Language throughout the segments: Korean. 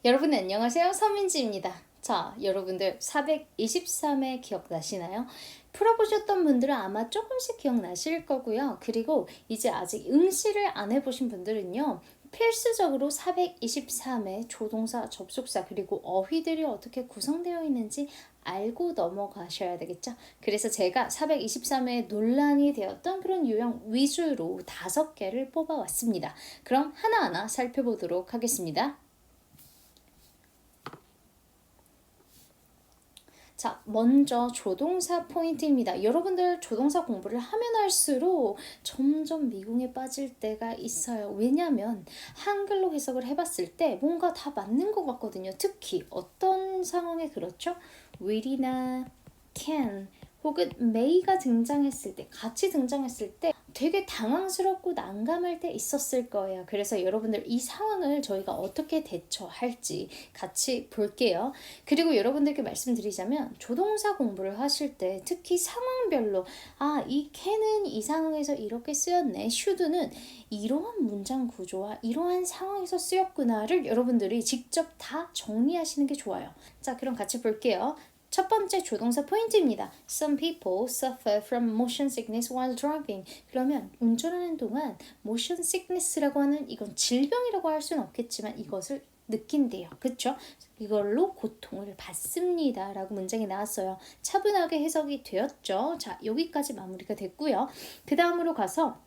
여러분 안녕하세요. 서민지입니다. 자, 여러분들 423회 기억나시나요? 풀어보셨던 분들은 아마 조금씩 기억나실 거고요. 그리고 이제 아직 응시를 안 해보신 분들은요. 필수적으로 423회 조동사, 접속사, 그리고 어휘들이 어떻게 구성되어 있는지 알고 넘어가셔야 되겠죠. 그래서 제가 423회에 논란이 되었던 그런 유형 위주로 5개를 뽑아왔습니다. 그럼 하나하나 살펴보도록 하겠습니다. 자, 먼저 조동사 포인트입니다. 여러분들 조동사 공부를 하면 할수록 점점 미궁에 빠질 때가 있어요. 왜냐하면 한글로 해석을 해봤을 때 뭔가 다 맞는 것 같거든요. 특히 어떤 상황에 그렇죠? will이나 can 혹은 may가 등장했을 때, 같이 등장했을 때 되게 당황스럽고 난감할 때 있었을 거예요. 그래서 여러분들 이 상황을 저희가 어떻게 대처할지 같이 볼게요. 그리고 여러분들께 말씀드리자면 조동사 공부를 하실 때 특히 상황별로 이 can은 이 상황에서 이렇게 쓰였네. should는 이러한 문장 구조와 이러한 상황에서 쓰였구나를 여러분들이 직접 다 정리하시는 게 좋아요. 자, 그럼 같이 볼게요. 첫 번째 조동사 포인트입니다. Some people suffer from motion sickness while driving. 그러면 운전하는 동안 motion sickness라고 하는 이건 질병이라고 할 수는 없겠지만 이것을 느낀대요. 그쵸? 이걸로 고통을 받습니다. 라고 문장이 나왔어요. 차분하게 해석이 되었죠. 자, 여기까지 마무리가 됐고요. 그 다음으로 가서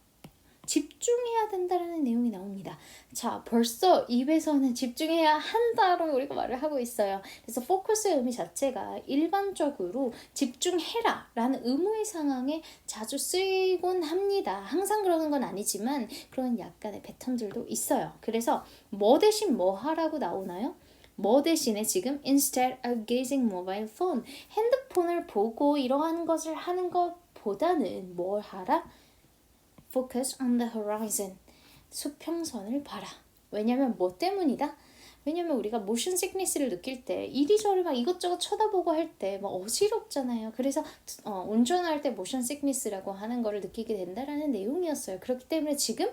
집중해야 된다라는 내용이 나옵니다. 자, 벌써 입에서는 집중해야 한다로 우리가 말을 하고 있어요. 그래서 포커스의 의미 자체가 일반적으로 집중해라 라는 의무의 상황에 자주 쓰이곤 합니다. 항상 그러는 건 아니지만 그런 약간의 패턴들도 있어요. 그래서 뭐 대신 뭐 하라고 나오나요? 뭐 대신에 지금 instead of gazing mobile phone 핸드폰을 보고 이러한 것을 하는 것보다는 뭘 하라? Focus on the horizon. 수평선을 봐라. 왜냐면 뭐 때문이다? 왜냐면 우리가 motion sickness를 느낄 때 이리저리 막 이것저것 쳐다보고 할 때 막 어지럽잖아요. 그래서 운전할 때 motion sickness라고 하는 거를 느끼게 된다라는 내용이었어요. 그렇기 때문에 지금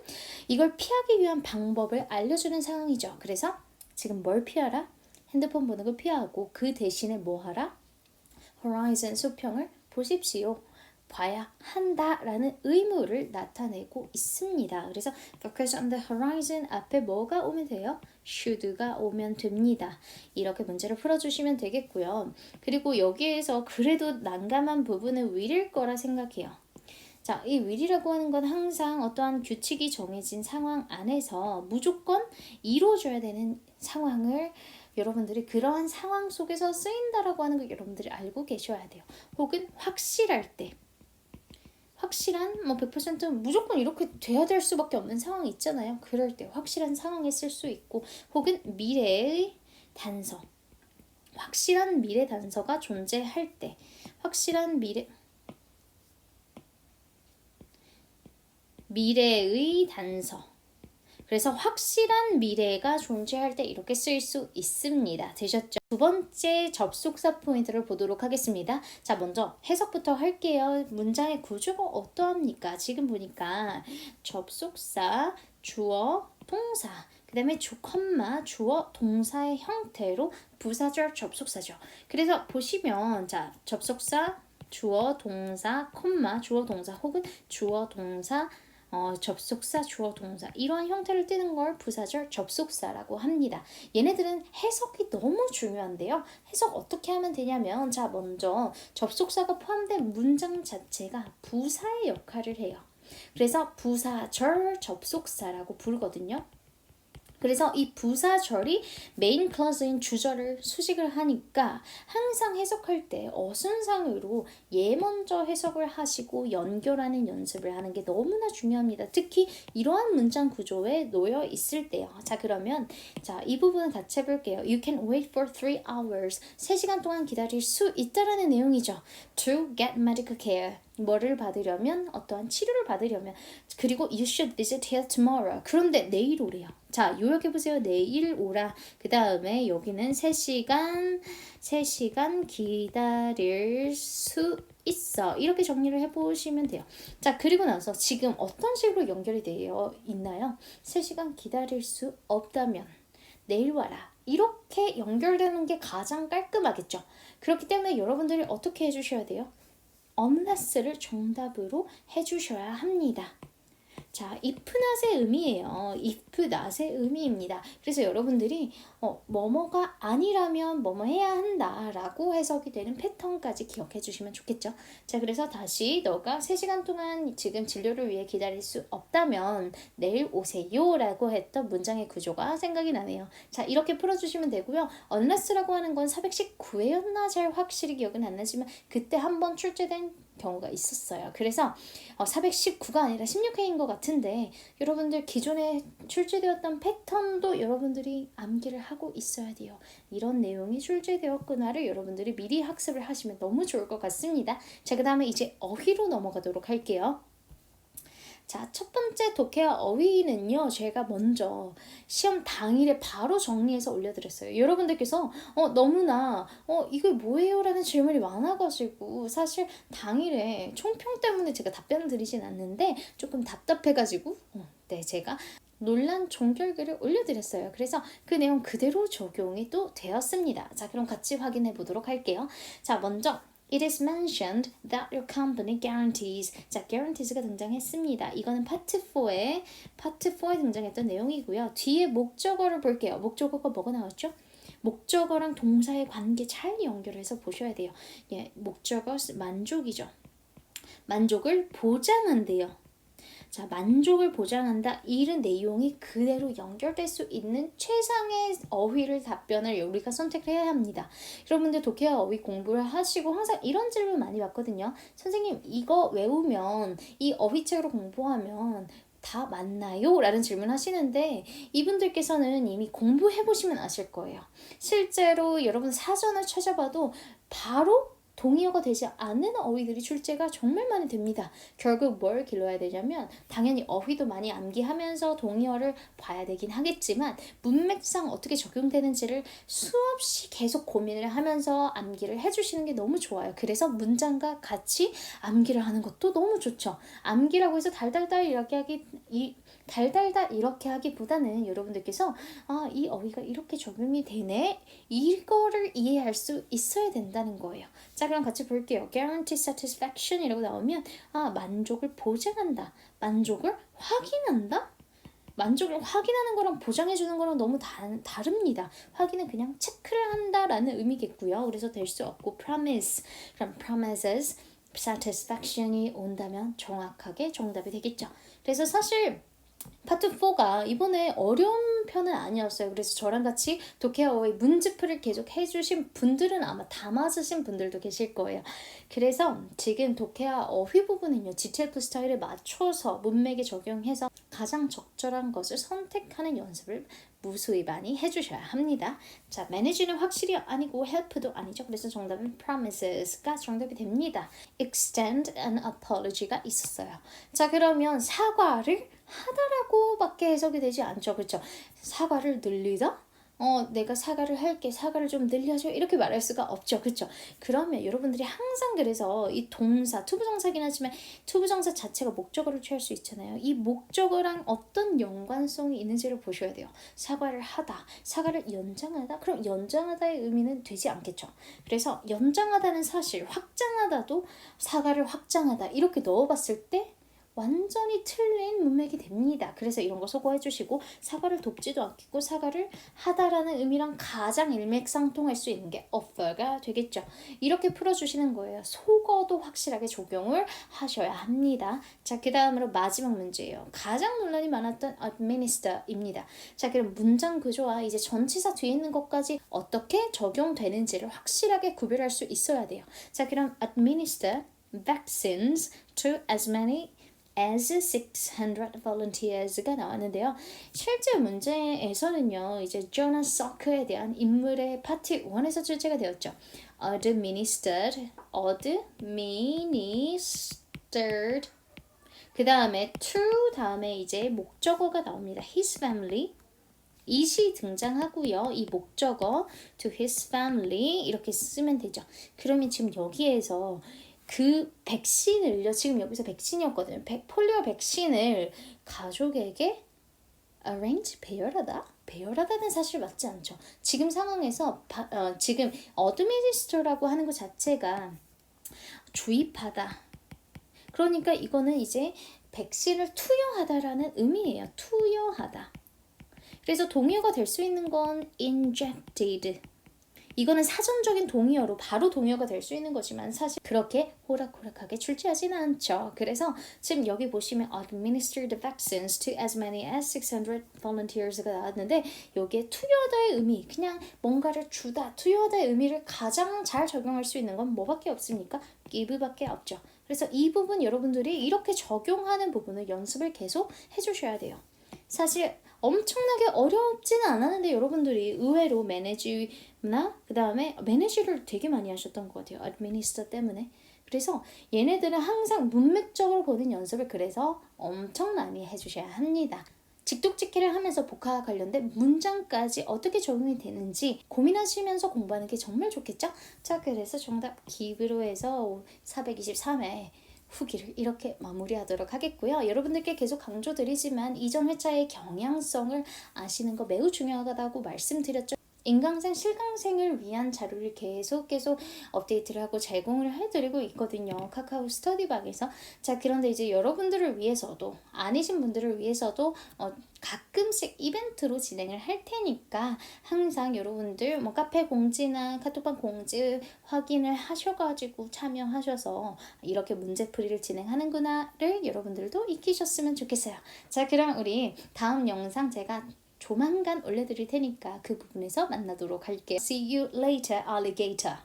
이걸 피하기 위한 방법을 알려주는 상황이죠. 그래서 지금 뭘 피하라? 핸드폰 보는 걸 피하고 그 대신에 뭐 하라? horizon 수평을 보십시오. 봐야 한다라는 의무를 나타내고 있습니다. 그래서 focus on the horizon 앞에 뭐가 오면 돼요? should가 오면 됩니다. 이렇게 문제를 풀어주시면 되겠고요. 그리고 여기에서 그래도 난감한 부분은 will일 거라 생각해요. 자, 이 will이라고 하는 건 항상 어떠한 규칙이 정해진 상황 안에서 무조건 이루어져야 되는 상황을 여러분들이 그러한 상황 속에서 쓰인다라고 하는 거 여러분들이 알고 계셔야 돼요. 혹은 확실할 때 확실한 100% 무조건 이렇게 돼야 될 수밖에 없는 상황이 있잖아요. 그럴 때 확실한 상황에 쓸 수 있고 혹은 미래의 단서 확실한 미래 단서가 존재할 때 확실한 미래의 단서 그래서 확실한 미래가 존재할 때 이렇게 쓸 수 있습니다. 되셨죠? 두 번째 접속사 포인트를 보도록 하겠습니다. 자, 먼저 해석부터 할게요. 문장의 구조가 어떠합니까? 지금 보니까 접속사, 주어, 동사, 그 다음에 콤마, 주어, 동사의 형태로 부사절 접속사죠. 그래서 보시면 자, 접속사, 주어, 동사, 콤마, 주어, 동사 혹은 주어, 동사, 접속사, 주어, 동사 이러한 형태를 띠는 걸 부사절 접속사라고 합니다. 얘네들은 해석이 너무 중요한데요. 해석 어떻게 하면 되냐면 자, 먼저 접속사가 포함된 문장 자체가 부사의 역할을 해요. 그래서 부사절 접속사라고 부르거든요. 그래서 이 부사절이 메인 클러스인 주절을 수식을 하니까 항상 해석할 때 어순상으로 얘 먼저 해석을 하시고 연결하는 연습을 하는 게 너무나 중요합니다. 특히 이러한 문장 구조에 놓여 있을 때요. 자, 그러면 이 부분을 같이 해볼게요. You can wait for 3 hours. 3시간 동안 기다릴 수 있다라는 내용이죠. To get medical care. 뭐를 받으려면 어떠한 치료를 받으려면 그리고 you should visit here tomorrow. 그런데 내일 오래요. 자, 요약해보세요. 내일 오라. 그 다음에 여기는 3시간 기다릴 수 있어. 이렇게 정리를 해보시면 돼요. 자, 그리고 나서 지금 어떤 식으로 연결이 되어 있나요? 3시간 기다릴 수 없다면 내일 와라. 이렇게 연결되는 게 가장 깔끔하겠죠. 그렇기 때문에 여러분들이 어떻게 해주셔야 돼요? unless를 정답으로 해주셔야 합니다. 자, if not의 의미예요. if not의 의미입니다. 그래서 여러분들이 뭐뭐가 아니라면 뭐뭐 해야 한다 라고 해석이 되는 패턴까지 기억해 주시면 좋겠죠. 자, 그래서 다시 너가 3시간 동안 지금 진료를 위해 기다릴 수 없다면 내일 오세요 라고 했던 문장의 구조가 생각이 나네요. 자, 이렇게 풀어주시면 되고요. unless라고 하는 건 419회였나 잘 확실히 기억은 안 나지만 그때 한번 출제된 경우가 있었어요. 그래서 419가 아니라 16회인 것 같은데 여러분들 기존에 출제되었던 패턴도 여러분들이 암기를 하고 있어야 돼요. 이런 내용이 출제되었구나를 여러분들이 미리 학습을 하시면 너무 좋을 것 같습니다. 자, 그 다음에 이제 어휘로 넘어가도록 할게요. 자, 첫 번째 독해와 어휘는요, 제가 먼저 시험 당일에 바로 정리해서 올려드렸어요. 여러분들께서 너무나 이거 뭐예요? 라는 질문이 많아가지고 사실 당일에 총평 때문에 제가 답변을 드리진 않는데 조금 답답해가지고 네, 제가 논란 종결글을 올려드렸어요. 그래서 그 내용 그대로 적용이 또 되었습니다. 자, 그럼 같이 확인해 보도록 할게요. 자, 먼저 It is mentioned that your company guarantees. 자, guarantees가 등장했습니다. 이거는 파트 4에 등장했던 내용이고요. 뒤에 목적어를 볼게요. 목적어가 뭐가 나왔죠? 목적어랑 동사의 관계 잘 연결해서 보셔야 돼요. 예, 목적어 만족이죠. 만족을 보장한대요. 자, 만족을 보장한다. 이런 내용이 그대로 연결될 수 있는 최상의 어휘를 답변을 우리가 선택해야 합니다. 여러분들 독해와 어휘 공부를 하시고 항상 이런 질문 많이 받거든요. 선생님, 이거 외우면 이 어휘책으로 공부하면 다 맞나요? 라는 질문 하시는데 이분들께서는 이미 공부해보시면 아실 거예요. 실제로 여러분 사전을 찾아봐도 바로 동의어가 되지 않는 어휘들이 출제가 정말 많이 됩니다. 결국 뭘 길러야 되냐면 당연히 어휘도 많이 암기하면서 동의어를 봐야 되긴 하겠지만 문맥상 어떻게 적용되는지를 수없이 계속 고민을 하면서 암기를 해주시는 게 너무 좋아요. 그래서 문장과 같이 암기를 하는 것도 너무 좋죠. 암기라고 해서 달달달 이렇게 하기보다는 여러분들께서 이 어휘가 이렇게 적용이 되네 이거를 이해할 수 있어야 된다는 거예요. 자, 그럼 같이 볼게요. Guarantee satisfaction 이라고 나오면 만족을 보장한다. 만족을 확인한다? 만족을 확인하는 거랑 보장해주는 거랑 너무 다릅니다. 확인은 그냥 체크를 한다라는 의미겠고요. 그래서 될 수 없고 promise, 그럼 promises, satisfaction이 온다면 정확하게 정답이 되겠죠. 그래서 사실 파트 4가 이번에 어려운 편은 아니었어요. 그래서 저랑 같이 독해어의 문제풀이를 계속 해주신 분들은 아마 다 맞으신 분들도 계실 거예요. 그래서 지금 독해어 어휘 부분은요. GTF 스타일에 맞춰서 문맥에 적용해서 가장 적절한 것을 선택하는 연습을 무수히 많이 해주셔야 합니다. 자, manage는 확실히 아니고 help도 아니죠. 그래서 정답은 promises가 정답이 됩니다. extend an apology가 있었어요. 자, 그러면 사과를 하다라고 밖에 해석이 되지 않죠. 그렇죠? 사과를 늘리다? 내가 사과를 할게. 사과를 좀 늘려줘. 이렇게 말할 수가 없죠. 그렇죠? 그러면 여러분들이 항상 그래서 이 동사, 투부정사긴 하지만 투부정사 자체가 목적어를 취할 수 있잖아요. 이 목적어랑 어떤 연관성이 있는지를 보셔야 돼요. 사과를 하다, 사과를 연장하다. 그럼 연장하다의 의미는 되지 않겠죠. 그래서 연장하다는 사실, 확장하다도 사과를 확장하다 이렇게 넣어봤을 때 완전히 틀린 문맥이 됩니다. 그래서 이런 거 소거해 주시고 사과를 돕지도 않겠고 사과를 하다라는 의미랑 가장 일맥상통할 수 있는 게 offer가 되겠죠. 이렇게 풀어주시는 거예요. 속어도 확실하게 적용을 하셔야 합니다. 자, 그 다음으로 마지막 문제예요. 가장 논란이 많았던 administer입니다. 자, 그럼 문장 구조와 이제 전치사 뒤에 있는 것까지 어떻게 적용되는지를 확실하게 구별할 수 있어야 돼요. 자, 그럼 administer vaccines to as many as 600 volunteers가 나왔는데요. 실제 문제에서는요, 이제 조나스 서크에 대한 인물의 파트 1에서 출제가 되었죠. administered. 그 다음에 to 다음에 이제 목적어가 나옵니다. his family. it이 등장하고요. 이 목적어 to his family 이렇게 쓰면 되죠. 그러면 지금 여기에서 그 백신을요. 지금 여기서 백신이었거든요. 폴리오 백신을 가족에게 arrange 배열하다? 배열하다는 사실 맞지 않죠. 지금 상황에서 지금 administer라고 하는 것 자체가 주입하다. 그러니까 이거는 이제 백신을 투여하다라는 의미예요. 투여하다. 그래서 동의어가 될 수 있는 건 injected. 이거는 사전적인 동의어로 바로 동의어가 될 수 있는 거지만 사실 그렇게 호락호락하게 출제하지는 않죠. 그래서 지금 여기 보시면 administer the vaccines to as many as 600 volunteers가 나왔는데 여기에 투여하다의 의미, 그냥 뭔가를 주다, 투여하다의 의미를 가장 잘 적용할 수 있는 건 뭐밖에 없습니까? give밖에 없죠. 그래서 이 부분 여러분들이 이렇게 적용하는 부분을 연습을 계속 해주셔야 돼요. 사실 엄청나게 어렵지는 않았는데 여러분들이 의외로 매니지나 그 다음에 매니지를 되게 많이 하셨던 것 같아요. administer 때문에. 그래서 얘네들은 항상 문맥적으로 보는 연습을 그래서 엄청 많이 해주셔야 합니다. 직독직해를 하면서 복화 관련된 문장까지 어떻게 적용이 되는지 고민하시면서 공부하는 게 정말 좋겠죠? 자, 그래서 정답 기브로 해서 423회 후기를 이렇게 마무리하도록 하겠고요. 여러분들께 계속 강조드리지만 이전 회차의 경향성을 아시는 거 매우 중요하다고 말씀드렸죠. 인강생, 실강생을 위한 자료를 계속 업데이트를 하고 제공을 해드리고 있거든요. 카카오 스터디방에서. 자, 그런데 이제 여러분들을 위해서도, 아니신 분들을 위해서도 가끔씩 이벤트로 진행을 할 테니까 항상 여러분들 뭐 카페 공지나 카톡방 공지 확인을 하셔가지고 참여하셔서 이렇게 문제풀이를 진행하는구나를 여러분들도 익히셨으면 좋겠어요. 자, 그럼 우리 다음 영상 제가 조만간 올려드릴 테니까 그 부분에서 만나도록 할게요. See you later, alligator.